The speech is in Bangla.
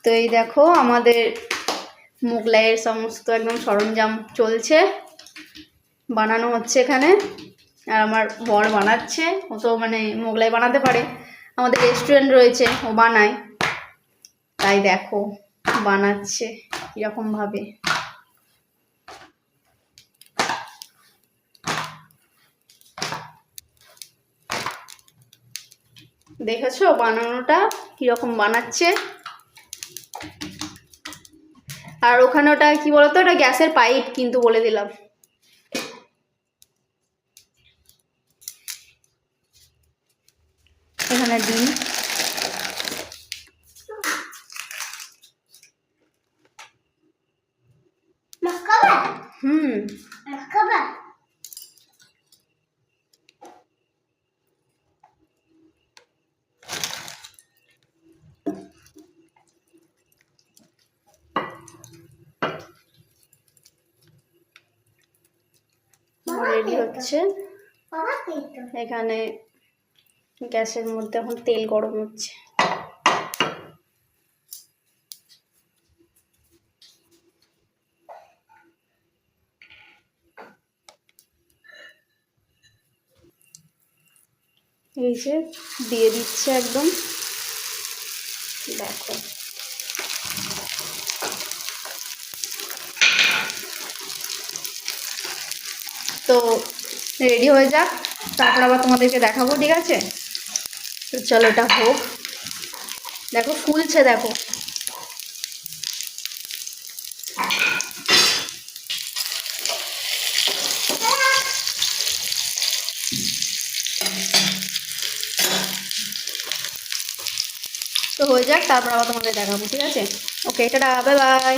তো এই দেখো আমাদের মোগলাইয়ের সমস্ত একদম সরঞ্জাম চলছে, বানানো হচ্ছে এখানে। আর আমার বর বানাচ্ছে, ও তো মানে মোগলাই বানাতে পারে, আমাদের রেস্টুরেন্ট রয়েছে, ও বানায়, তাই দেখো বানাচ্ছে কিরকম ভাবে। দেখেছো বানানোটা কিরকম বানাচ্ছে। আর ওখানে ওটা কি বলতো, ওটা গ্যাসের পাইপ কিন্তু, বলে দিলাম। এখানে ডিম, রেডি হচ্ছে। এখানে গ্যাসের মধ্যে এখন তেল গরম হচ্ছে। এই যে দিয়ে দিচ্ছে একদম, দেখো। তো রেডি হয়ে যাক, তারপর আবার তোমাদেরকে দেখাবো, ঠিক আছে? তো চলো এটা হোক। দেখো ফুলছে, দেখো। তো হয়ে যাক, তারপর আবার তোমাদের দেখাবো, ঠিক আছে? ওকে, টাটা, বাই বাই।